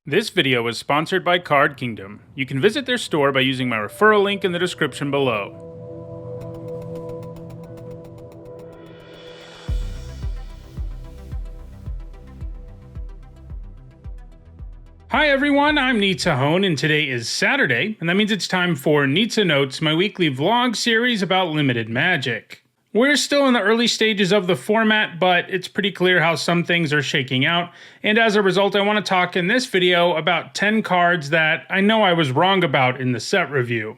This video is sponsored by Card Kingdom. You can visit their store by using my referral link in the description below. Hi everyone, I'm Nizzanotes, and today is Saturday, and that means it's time for Nizzanotes, my weekly vlog series about limited magic. We're still in the early stages of the format, but it's pretty clear how some things are shaking out, and as a result I want to talk in this video about 10 cards that I know I was wrong about in the set review.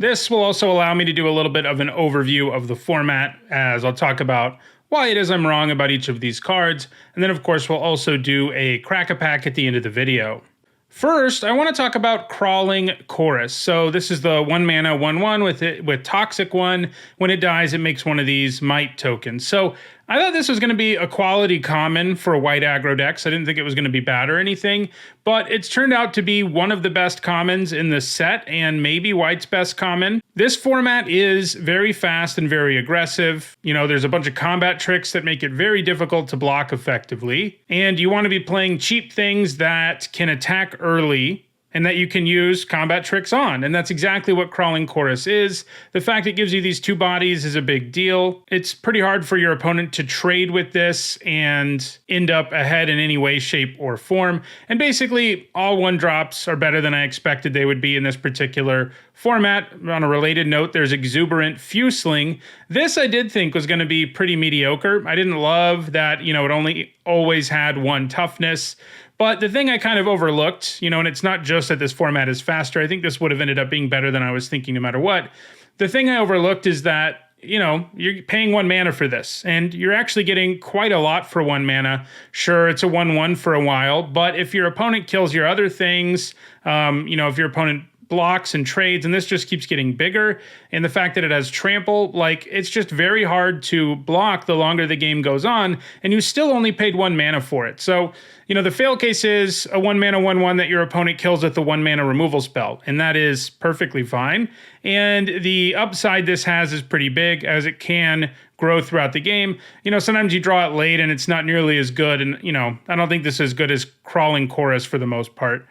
This will also allow me to do a little bit of an overview of the format, as I'll talk about why it is I'm wrong about each of these cards, and then of course we'll also do a crack-a-pack at the end of the video. First, I want to talk about Crawling Chorus. So this is the 1 mana 1/1 with Toxic 1. When it dies, it makes one of these Might tokens. So I thought this was going to be a quality common for white aggro decks. I didn't think it was going to be bad or anything, but it's turned out to be one of the best commons in the set and maybe white's best common. This format is very fast and very aggressive. You know, there's a bunch of combat tricks that make it very difficult to block effectively, and you want to be playing cheap things that can attack early and that you can use combat tricks on, and that's exactly what Crawling Chorus is. The fact it gives you these 2 bodies is a big deal. It's pretty hard for your opponent to trade with this and end up ahead in any way, shape, or form, and basically all 1-drops are better than I expected they would be in this particular format. On a related note, there's Exuberant Fusling. This I did think was going to be pretty mediocre. I didn't love that, you know, it always had 1 toughness. But the thing I kind of overlooked, you know, and it's not just that this format is faster, I think this would have ended up being better than I was thinking no matter what. The thing I overlooked is that, you know, you're paying 1 mana for this, and you're actually getting quite a lot for 1 mana. Sure, it's a 1/1 for a while, but if your opponent kills your other things, you know, if your opponent blocks and trades, and this just keeps getting bigger, and the fact that it has trample, like, it's just very hard to block the longer the game goes on, and you still only paid 1 mana for it. So, you know, the fail case is a 1 mana 1/1 that your opponent kills with the 1 mana removal spell, and that is perfectly fine. And the upside this has is pretty big, as it can grow throughout the game. You know, sometimes you draw it late and it's not nearly as good, and, you know, I don't think this is as good as Crawling Chorus for the most part,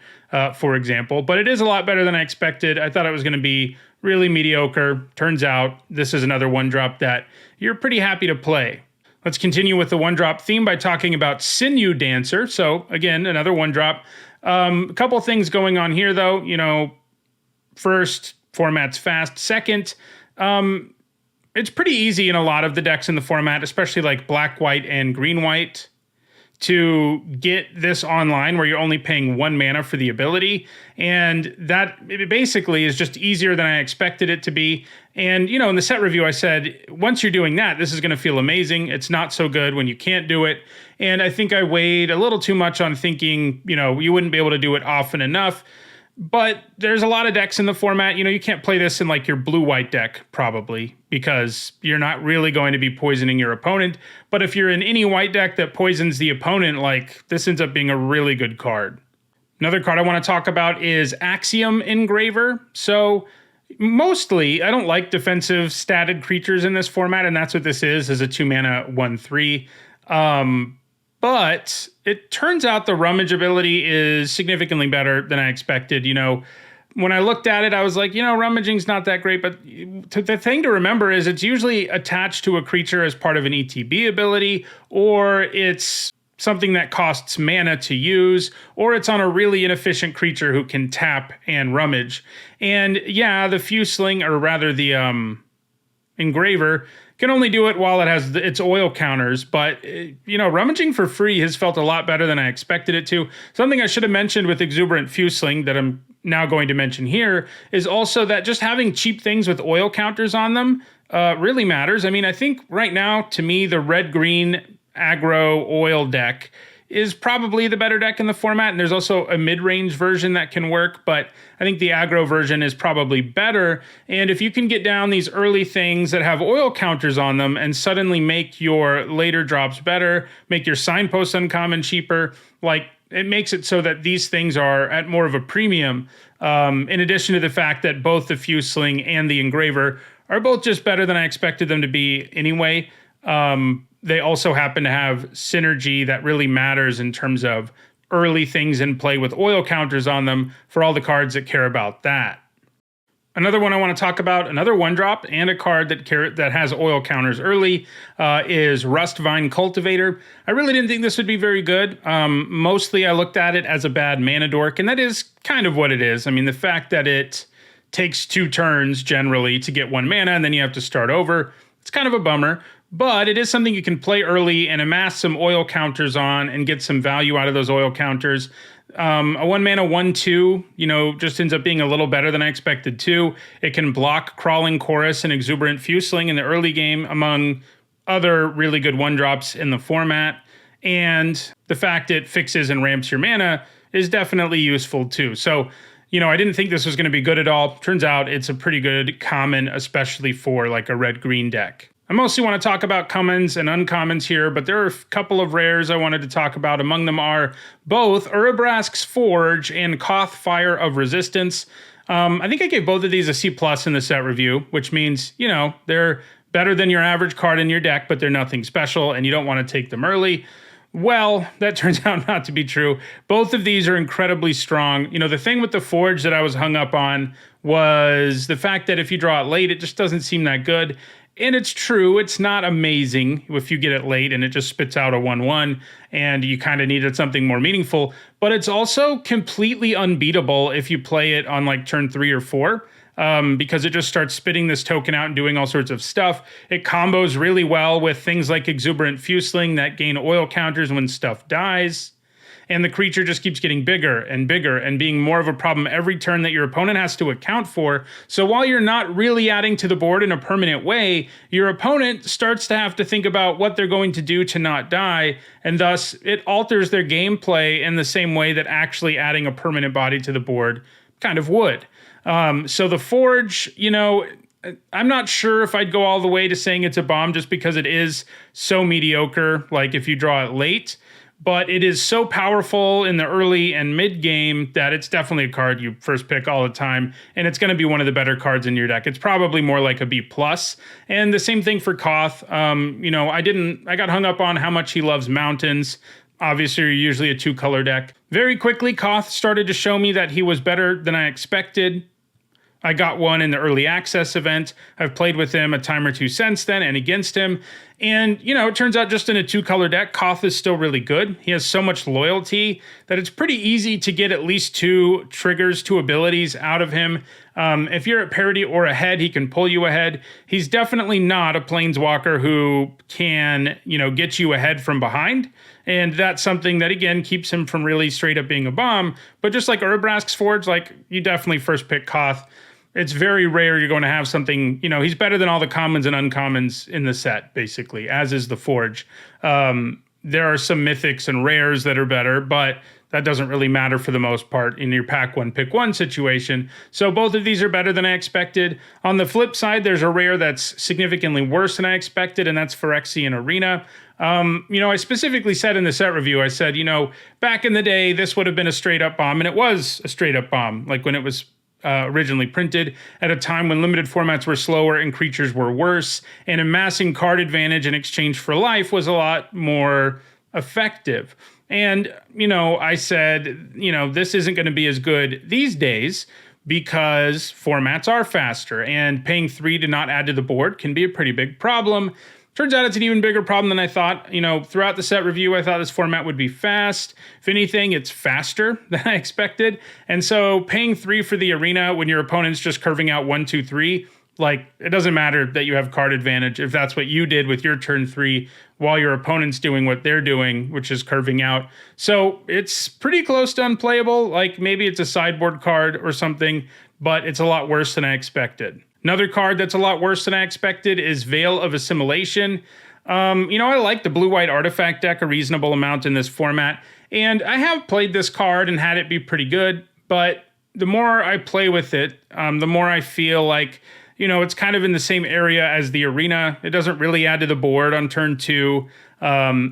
for example, but it is a lot better than I expected. I thought it was going to be really mediocre. Turns out this is another 1-drop that you're pretty happy to play. Let's continue with the 1-drop theme by talking about Sinew Dancer. So again, another 1-drop. A couple things going on here though. You know, first, format's fast. Second, it's pretty easy in a lot of the decks in the format, especially like black-white and green-white, to get this online where you're only paying 1 mana for the ability, and that basically is just easier than I expected it to be. And, you know, in the set review I said, once you're doing that, this is going to feel amazing. It's not so good when you can't do it, and I think I weighed a little too much on thinking, you know, you wouldn't be able to do it often enough. But there's a lot of decks in the format. You know, you can't play this in like your blue-white deck, probably, because you're not really going to be poisoning your opponent. But if you're in any white deck that poisons the opponent, like, this ends up being a really good card. Another card I want to talk about is Axiom Engraver. So mostly, I don't like defensive statted creatures in this format, and that's what this is a 2 mana 1/3. But it turns out the Rummage ability is significantly better than I expected. You know, when I looked at it, I was like, you know, rummaging's not that great, but the thing to remember is it's usually attached to a creature as part of an ETB ability, or it's something that costs mana to use, or it's on a really inefficient creature who can tap and rummage. And yeah, the Fusling, or rather the Engraver, can only do it while it has its oil counters, but, you know, rummaging for free has felt a lot better than I expected it to. Something I should have mentioned with Exuberant Fusling that I'm now going to mention here is also that just having cheap things with oil counters on them really matters. I mean, I think right now, to me, the red-green aggro oil deck is probably the better deck in the format, and there's also a mid-range version that can work, but I think the aggro version is probably better. And if you can get down these early things that have oil counters on them and suddenly make your later drops better, make your signpost uncommon cheaper, like, it makes it so that these things are at more of a premium, in addition to the fact that both the Fusling and the Engraver are both just better than I expected them to be anyway. They also happen to have synergy that really matters in terms of early things in play with oil counters on them for all the cards that care about that. Another one I want to talk about, another 1-drop and a card that has oil counters early, is Rustvine Cultivator. I really didn't think this would be very good. Mostly I looked at it as a bad mana dork, and that is kind of what it is. I mean, the fact that it takes 2 turns generally to get 1 mana, and then you have to start over, it's kind of a bummer. But it is something you can play early and amass some oil counters on and get some value out of those oil counters. A 1-mana 1/2, just ends up being a little better than I expected too. It can block Crawling Chorus and Exuberant Fusling in the early game, among other really good 1-drops in the format. And the fact it fixes and ramps your mana is definitely useful too. So, I didn't think this was going to be good at all. Turns out it's a pretty good common, especially for like a red-green deck. I mostly want to talk about commons and uncommons here, but there are a couple of rares I wanted to talk about. Among them are both Urabrask's Forge and Koth Fire of Resistance. I think I gave both of these a C+ in the set review, which means, they're better than your average card in your deck, but they're nothing special, and you don't want to take them early. Well, that turns out not to be true. Both of these are incredibly strong. The thing with the Forge that I was hung up on was the fact that if you draw it late, it just doesn't seem that good. And it's true, it's not amazing if you get it late and it just spits out a 1/1 and you kind of needed something more meaningful. But it's also completely unbeatable if you play it on like turn 3 or 4. Because it just starts spitting this token out and doing all sorts of stuff. It combos really well with things like Exuberant Fusling that gain oil counters when stuff dies. And the creature just keeps getting bigger and bigger and being more of a problem every turn that your opponent has to account for. So while you're not really adding to the board in a permanent way, your opponent starts to have to think about what they're going to do to not die, and thus it alters their gameplay in the same way that actually adding a permanent body to the board kind of would. So the Forge, I'm not sure if I'd go all the way to saying it's a bomb just because it is so mediocre, like if you draw it late. But it is so powerful in the early and mid game that it's definitely a card you first pick all the time, and it's going to be one of the better cards in your deck. It's probably more like a B+. And the same thing for Koth. I got hung up on how much he loves mountains. Obviously, you're usually a 2-color deck. Very quickly, Koth started to show me that he was better than I expected. I got one in the early access event. I've played with him a time or two since then and against him. And, it turns out just in a 2-color deck, Koth is still really good. He has so much loyalty that it's pretty easy to get at least 2 triggers, 2 abilities out of him. If you're at parity or ahead, he can pull you ahead. He's definitely not a planeswalker who can, get you ahead from behind. And that's something that, again, keeps him from really straight up being a bomb. But just like Urabrask's Forge, you definitely first pick Koth. It's very rare you're going to have something, he's better than all the commons and uncommons in the set, basically, as is the Forge. There are some mythics and rares that are better, but that doesn't really matter for the most part in your pack one, pick one situation. So both of these are better than I expected. On the flip side, there's a rare that's significantly worse than I expected, and that's Phyrexia in Arena. I specifically said in the set review, I said, back in the day, this would have been a straight up bomb, and it was a straight up bomb, like when it was originally printed at a time when limited formats were slower and creatures were worse, and amassing card advantage in exchange for life was a lot more effective. And, I said, this isn't going to be as good these days because formats are faster, and paying 3 to not add to the board can be a pretty big problem. Turns out it's an even bigger problem than I thought. Throughout the set review, I thought this format would be fast. If anything, it's faster than I expected. And so paying 3 for the arena when your opponent's just curving out 1, 2, 3, it doesn't matter that you have card advantage if that's what you did with your turn 3 while your opponent's doing what they're doing, which is curving out. So it's pretty close to unplayable. Maybe it's a sideboard card or something, but it's a lot worse than I expected. Another card that's a lot worse than I expected is Veil of Assimilation. I like the blue-white artifact deck a reasonable amount in this format, and I have played this card and had it be pretty good, but the more I play with it, the more I feel like, it's kind of in the same area as the arena. It doesn't really add to the board on turn 2.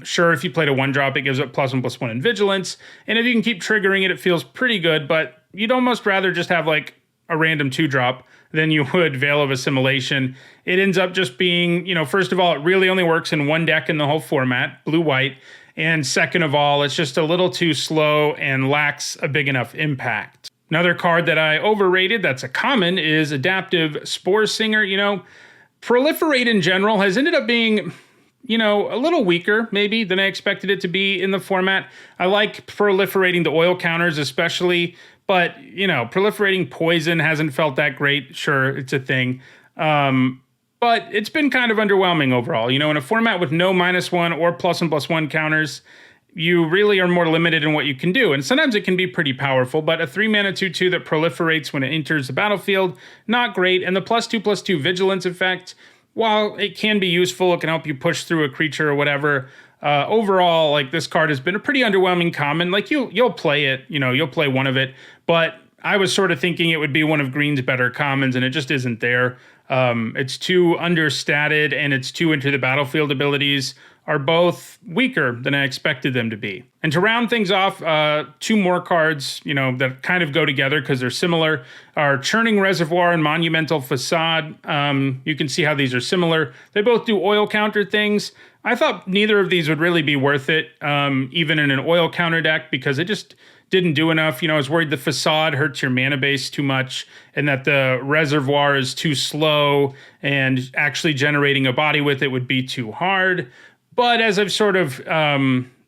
Sure, if you played a 1-drop, it gives up +1/+1 in Vigilance, and if you can keep triggering it, it feels pretty good, but you'd almost rather just have, a random 2-drop than you would Veil of Assimilation. It ends up just being, first of all, it really only works in one deck in the whole format, blue-white, And second of all, it's just a little too slow and lacks a big enough impact. Another card that I overrated that's a common is Adaptive Spore Singer. Proliferate in general has ended up being, a little weaker maybe than I expected it to be in the format. I like proliferating the oil counters especially, but, proliferating poison hasn't felt that great. Sure, it's a thing. But it's been kind of underwhelming overall. In a format with no -1 or plus and plus 1 counters, you really are more limited in what you can do. And sometimes it can be pretty powerful, but a 3-mana 2/2 that proliferates when it enters the battlefield, not great. And the +2/+2 vigilance effect, while it can be useful, it can help you push through a creature or whatever. Overall, like, this card has been a pretty underwhelming common. Like, you'll play it, you'll play one of it, but I was sort of thinking it would be one of Green's better commons, and it just isn't there. It's too understated, and its 2 into the battlefield abilities are both weaker than I expected them to be. And to round things off, 2 more cards, that kind of go together because they're similar, are Churning Reservoir and Monumental Facade. You can see how these are similar. They both do oil counter things. I thought neither of these would really be worth it, even in an oil counter deck, because it just didn't do enough. I was worried the Facade hurts your mana base too much and that the Reservoir is too slow and actually generating a body with it would be too hard. But as I've sort of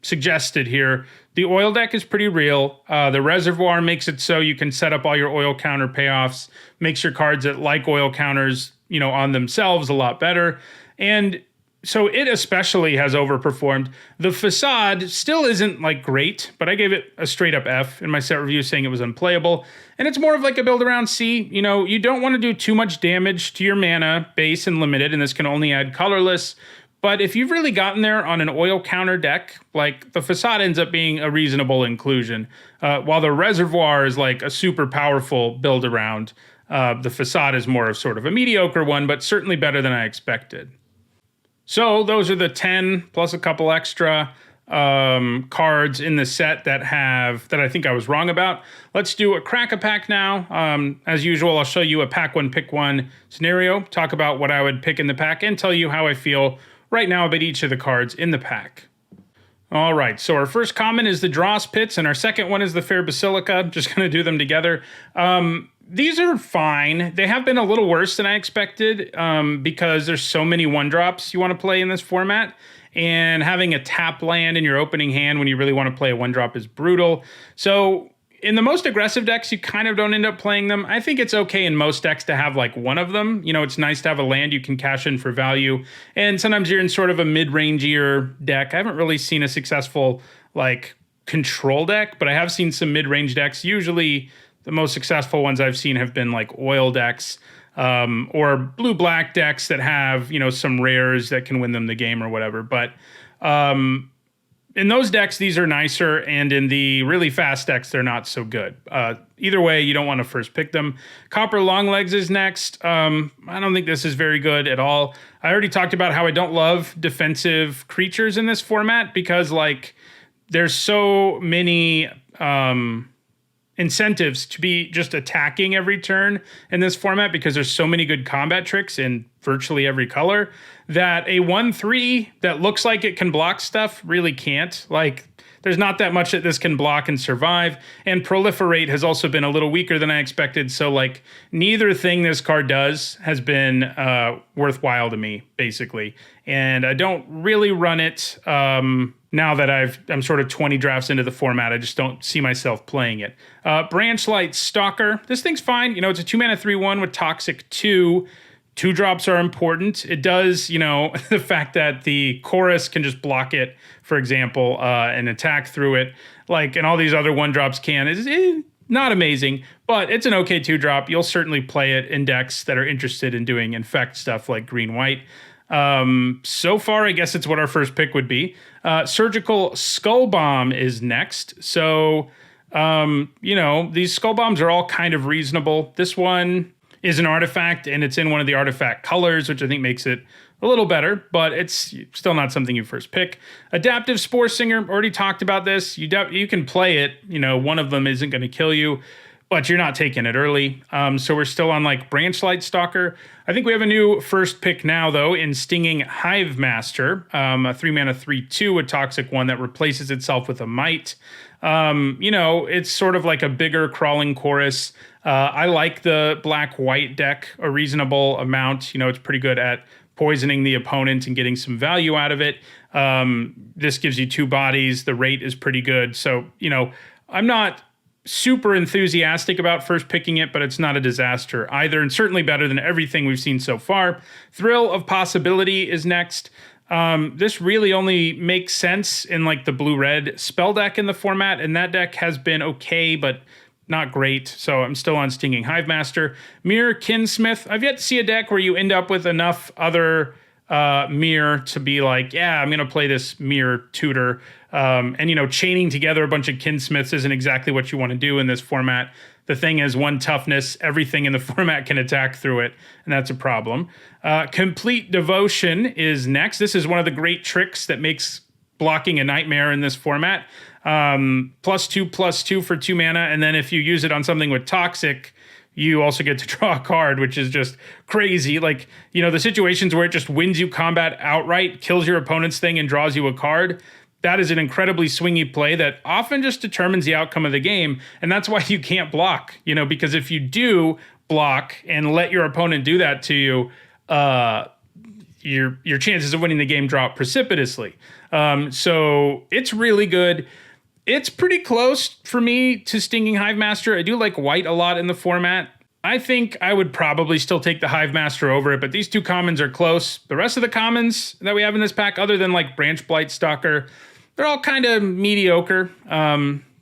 suggested here, the oil deck is pretty real. The Reservoir makes it so you can set up all your oil counter payoffs, makes your cards that like oil counters, on themselves a lot better. And so it especially has overperformed. The Facade still isn't like great, but I gave it a straight up F in my set review saying it was unplayable. And it's more of like a build around C. You don't want to do too much damage to your mana base and limited, and this can only add colorless. But if you've really gotten there on an oil counter deck, like, the Facade ends up being a reasonable inclusion. While the Reservoir is like a super powerful build around, the Facade is more of sort of a mediocre one, but certainly better than I expected. So those are the 10 plus a couple extra cards in the set that I think I was wrong about. Let's do a crack-a-pack now. As usual, I'll show you a pack one, pick one scenario, talk about what I would pick in the pack, and tell you how I feel right now about each of the cards in the pack. All right, so our first common is the Dross Pits, and our second one is the Fair Basilica. Just going to do them together. These are fine. They have been a little worse than I expected because there's so many 1-drops you want to play in this format. And having a tap land in your opening hand when you really want to play a 1-drop is brutal. So in the most aggressive decks, you kind of don't end up playing them. I think it's okay in most decks to have like one of them. It's nice to have a land you can cash in for value. And sometimes you're in sort of a mid-rangier deck. I haven't really seen a successful like control deck, but I have seen some mid-range decks. Usually the most successful ones I've seen have been like oil decks or blue-black decks that have, some rares that can win them the game or whatever. But in those decks, these are nicer, and in the really fast decks, they're not so good. Either way, you don't want to first pick them. Copper Longlegs is next. I don't think this is very good at all. I already talked about how I don't love defensive creatures in this format because, like, there's so many incentives to be just attacking every turn in this format because there's so many good combat tricks in virtually every color that a 1/3 that looks like it can block stuff really can't. Like, there's not that much that this can block and survive. And Proliferate has also been a little weaker than I expected. So, like, neither thing this card does has been worthwhile to me, basically. And I don't really run it now that I'm sort of 20 drafts into the format. I just don't see myself playing it. Branchlight Stalker. This thing's fine. It's a 2-mana 3/1 with Toxic 2. 2-drops are important. It does, the fact that the chorus can just block it, for example, and attack through it, like, and all these other 1-drops can, is not amazing, but it's an okay 2-drop. You'll certainly play it in decks that are interested in doing infect stuff like green-white. So far, I guess it's what our first pick would be. Surgical Skull Bomb is next. So, these Skull Bombs are all kind of reasonable. This one is an artifact, and it's in one of the artifact colors, which I think makes it a little better, but it's still not something you first pick. Adaptive Spore Singer, already talked about this. You can play it. One of them isn't going to kill you. but you're not taking it early. So we're still on like Branchlight Stalker. I think we have a new first pick now, though, in Stinging Hive Master, a 3-mana 3/2, a toxic one that replaces itself with a Might. You know, it's sort of like a bigger Crawling Chorus. I like the black-white deck a reasonable amount. You know, it's pretty good at poisoning the opponent and getting some value out of it. This gives you 2 bodies. The rate is pretty good. So, you know, I'm not super enthusiastic about first picking it, but it's not a disaster either, and certainly better than everything we've seen so far. Thrill of Possibility is next. This really only makes sense in like the blue-red spell deck in the format, and that deck has been okay, but not great. So I'm still on Stinging Hive Master. Mirror Kinsmith. I've yet to see a deck where you end up with enough other mirror to be like, yeah, I'm going to play this mirror tutor. And, you know, chaining together a bunch of Kinsmiths isn't exactly what you want to do in this format. The thing is, 1 toughness, everything in the format can attack through it, and that's a problem. Complete Devotion is next. This is one of the great tricks that makes blocking a nightmare in this format. +2/+2 for 2 mana, and then if you use it on something with Toxic, you also get to draw a card, which is just crazy. Like, you know, the situations where it just wins you combat outright, kills your opponent's thing, and draws you a card, that is an incredibly swingy play that often just determines the outcome of the game. And that's why you can't block, you know, because if you do block and let your opponent do that to you, your chances of winning the game drop precipitously. So it's really good. It's pretty close for me to Stinging Hive Master. I do like white a lot in the format. I think I would probably still take the Hive Master over it, but these 2 commons are close. The rest of the commons that we have in this pack, other than like Branch Blight Stalker, they're all kind of mediocre.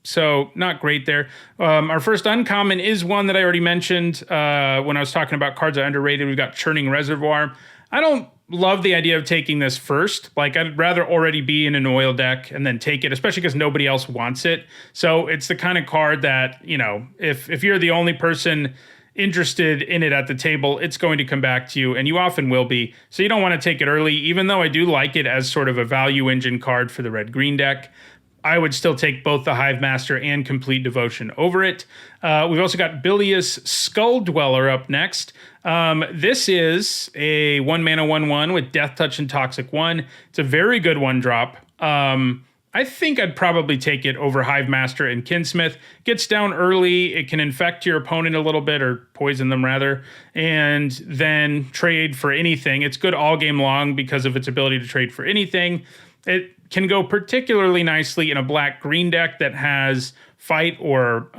So not great there. Our first uncommon is one that I already mentioned when I was talking about cards that are underrated. We've got Churning Reservoir. I don't love the idea of taking this first. Like, I'd rather already be in an oil deck and then take it, especially because nobody else wants it. So it's the kind of card that, you know, if you're the only person interested in it at the table, it's going to come back to you, and you often will be. So you don't want to take it early, even though I do like it as sort of a value engine card for the red-green deck. I would still take both the Hive Master and Complete Devotion over it. We've also got Bilious Skull Dweller up next. This is a 1-mana 1/1 with Death Touch and Toxic 1. It's a very good 1-drop. I think I'd probably take it over Hive Master and Kinsmith. Gets down early, it can infect your opponent a little bit, or poison them rather, and then trade for anything. It's good all game long because of its ability to trade for anything. It can go particularly nicely in a black-green deck that has fight or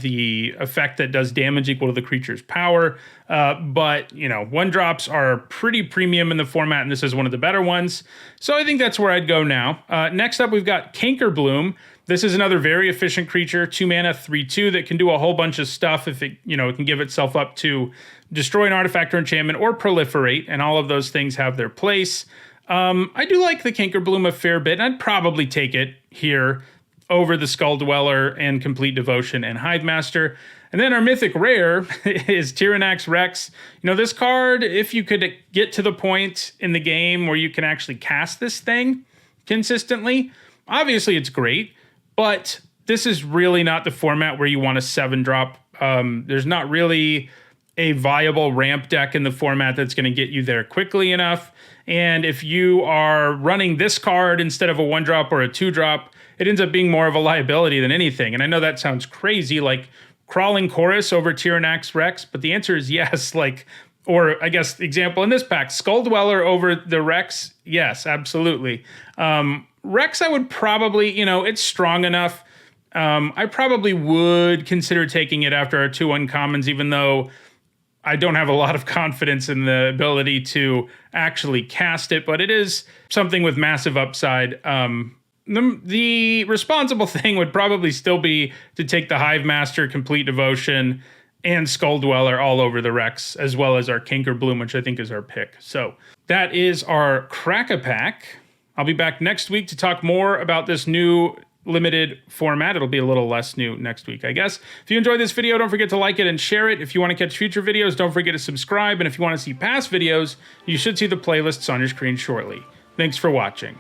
the effect that does damage equal to the creature's power. But, you know, 1-drops are pretty premium in the format, and this is one of the better ones. So I think that's where I'd go now. Next up, we've got Cankerbloom. This is another very efficient creature, 2 mana, 3/2, that can do a whole bunch of stuff if it, you know, it can give itself up to destroy an artifact or enchantment or proliferate, and all of those things have their place. I do like the Cankerbloom a fair bit, and I'd probably take it here over the Skull Dweller and Complete Devotion and Hive Master. And then our mythic rare is Tyrannax Rex. You know, this card, if you could get to the point in the game where you can actually cast this thing consistently, obviously it's great, but this is really not the format where you want a 7-drop. There's not really a viable ramp deck in the format that's going to get you there quickly enough. And if you are running this card instead of a 1-drop or a 2-drop, it ends up being more of a liability than anything. And I know that sounds crazy, like Crawling Chorus over Tyrannax Rex, but the answer is yes. Like, or I guess example in this pack, Skull Dweller over the Rex, yes, absolutely. Rex, I would probably, you know, it's strong enough. I probably would consider taking it after our 2 uncommons, even though I don't have a lot of confidence in the ability to actually cast it, but it is something with massive upside. The responsible thing would probably still be to take the Hive Master, Complete Devotion, and Skull Dweller all over the Rex, as well as our Cankerbloom, which I think is our pick. So that is our Crack-a-Pack. I'll be back next week to talk more about this new limited format. It'll be a little less new next week, I guess. If you enjoyed this video, don't forget to like it and share it. If you want to catch future videos, don't forget to subscribe. And if you want to see past videos, you should see the playlists on your screen shortly. Thanks for watching.